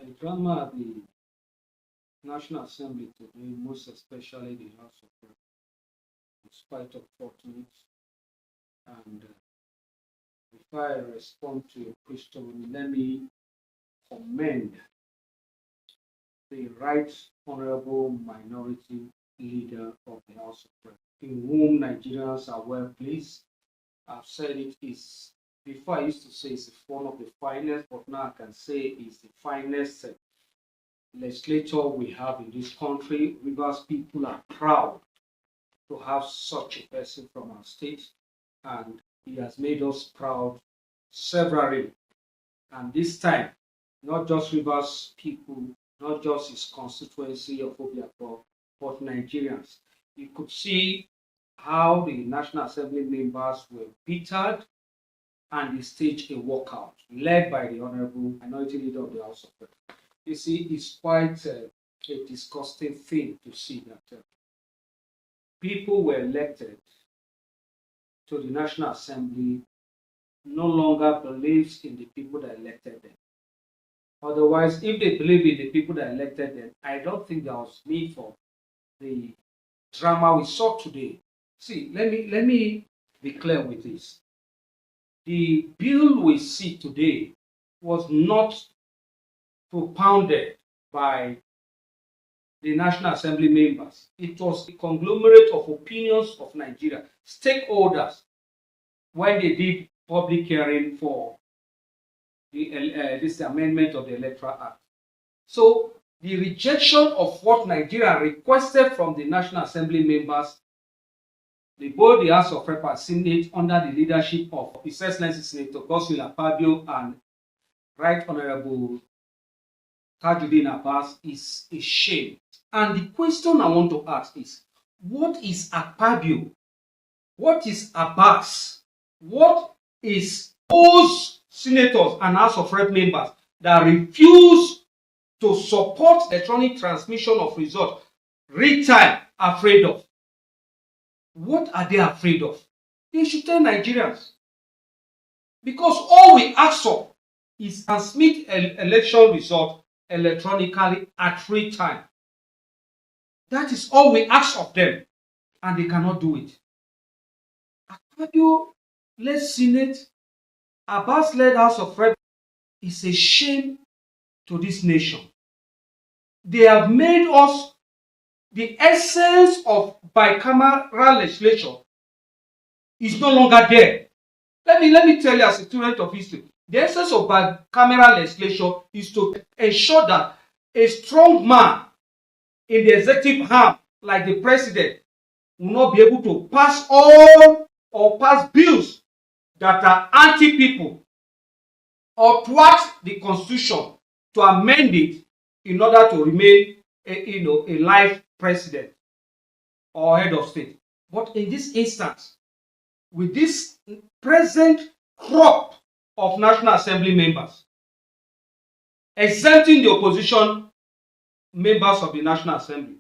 The drama at the National Assembly today, most especially the House of Reps, is quite unfortunate. And before I respond to your question, let me commend the Right Honorable Minority Leader of the House of Reps, in whom Nigerians are well pleased. I've said it is, before I used to say it's one of the finest, but now I can say it's the finest legislator we have in this country. Rivers people are proud to have such a person from our state, and he has made us proud severally. And this time, not just Rivers people, not just his constituency of Obiako, but Nigerians. You could see how the National Assembly members were bittered and they staged a walkout led by the Honorable Minority Leader of the House of Reps. You see, it's quite a disgusting thing to see that people were elected to the National Assembly no longer believes in the people that elected them. Otherwise, if they believe in the people that elected them, I don't think there was need for the drama we saw today. See, let me be clear with this. The bill we see today was not propounded by the National Assembly members. It was a conglomerate of opinions of Nigeria, stakeholders, when they did public hearing for this amendment of the Electoral Act. So the rejection of what Nigeria requested from the National Assembly members, both the House of Reps and Senate, under the leadership of His Excellency Senator Godswill Akpabio and Right Honorable Tajuddin Abbas, is a shame. And the question I want to ask is, what is Akpabio? What is Abbas? What is those senators and House of Reps members that refuse to support electronic transmission of results real time afraid of? What are they afraid of? They should tell Nigerians. Because all we ask for is transmit election results electronically at real time. That is all we ask of them, and they cannot do it. Akpabio led Senate, Abbas led House of Reps. Is a shame to this nation. They have made us the essence of bicameral legislation is no longer there. Let me tell you, as a student of history, the essence of bicameral legislation is to ensure that a strong man in the executive arm, like the president, will not be able to pass all or pass bills that are anti-people or thwart the constitution to amend it in order to remain a life president or head of state. But in this instance, with this present crop of National Assembly members, exempting the opposition members of the National Assembly,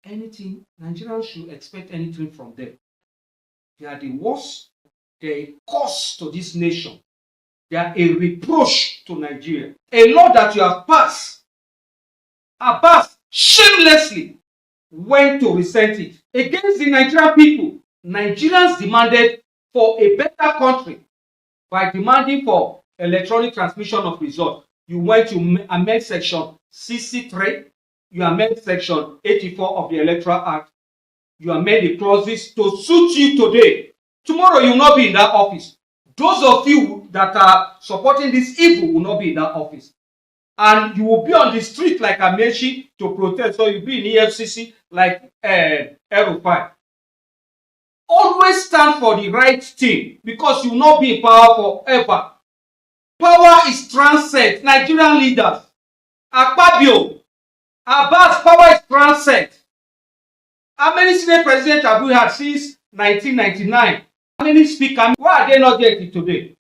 Nigerians should expect anything from them. They are the worst. They are a curse to this nation. They are a reproach to Nigeria. A law that you have passed, Abbas shamelessly went to resent it against the Nigerian people. Nigerians demanded for a better country by demanding for electronic transmission of results. You went to amend section 63, you amend section 84 of the Electoral Act, you amend the clauses to suit you today. Tomorrow you will not be in that office. Those of you that are supporting this evil will not be in that office. And you will be on the street like Amechi to protest, or you'll be in EFCC like El-Rufai. Always stand for the right thing, because you will not be in power forever. Power is transcend. Nigerian leaders, Akpabio, Abbas, power is transcend. How many Senate presidents have we had since 1999? How many speakers? Why are they not there today?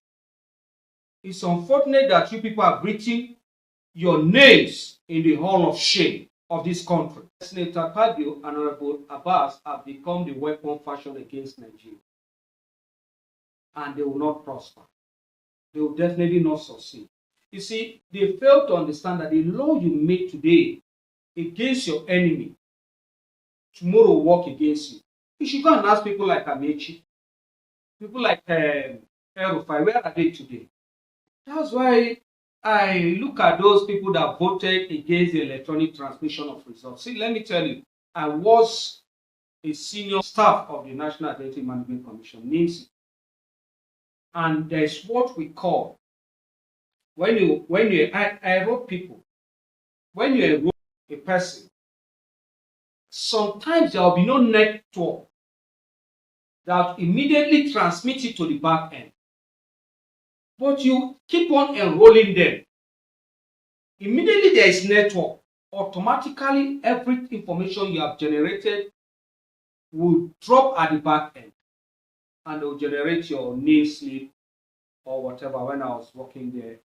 It's unfortunate that you people have written your names in the hall of shame of this country. Senator Akpabio and Honorable Abbas have become the weapon fashioned against Nigeria. And they will not prosper. They will definitely not succeed. You see, they fail to understand that the law you make today against your enemy, tomorrow will work against you. You should go and ask people like Amechi, people like El-Rufai, where are they today? That's why I look at those people that voted against the electronic transmission of results. See, let me tell you, I was a senior staff of the National Identity Management Commission, NIMSI. And there's what we call, I wrote people, when you enroll a person, sometimes there will be no network that immediately transmits it to the back end. But you keep on enrolling them. Immediately there is network, automatically every information you have generated will drop at the back end, and it will generate your name slip or whatever. When I was working there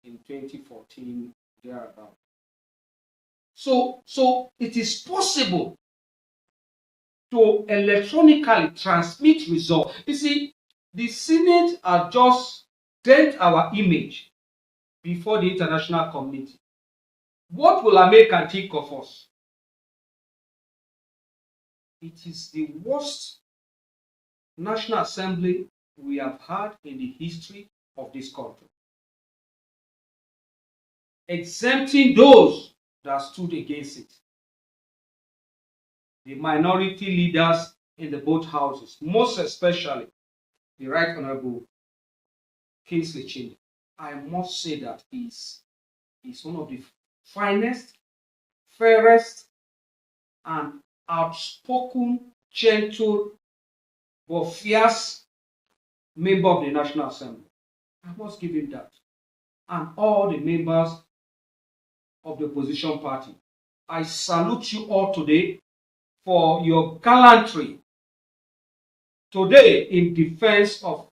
in 2014, thereabout. So it is possible to electronically transmit results. You see, the Senate are just dent our image before the international community. What will America think of us? It is the worst National Assembly we have had in the history of this country, exempting those that stood against it. The minority leaders in the both houses, most especially the Right Honorable Kingsley Chinda. I must say that he's one of the finest, fairest, and outspoken, gentle, but fierce member of the National Assembly. I must give him that. And all the members of the opposition party. I salute you all today for your gallantry today in defense of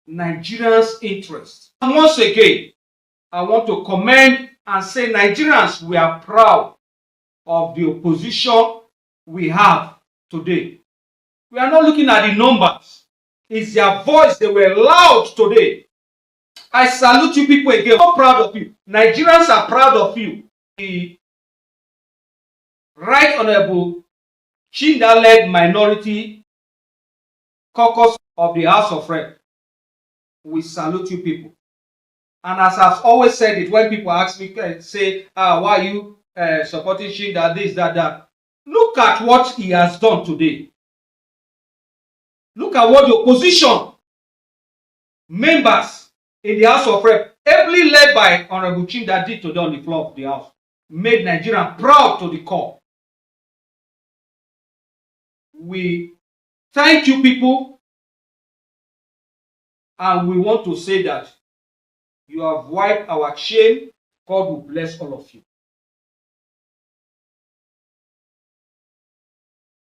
Nigerians' interests. And once again, I want to commend and say, Nigerians, we are proud of the opposition we have today. We are not looking at the numbers. It's their voice. They were loud today. I salute you people again. I'm so proud of you. Nigerians are proud of you. The Right Honorable Chinda-led minority caucus of the House of Reps. We salute you people. And as I've always said it, when people ask me, say, why are you supporting Chinda, this, that. Look at what he has done today. Look at what the opposition members in the House of Reps, ably led by Honorable Chinda, did today on the floor of the House. Made Nigeria proud to the core. We thank you people, and we want to say that you have wiped our shame. God will bless all of you.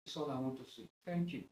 That's all I want to say. Thank you.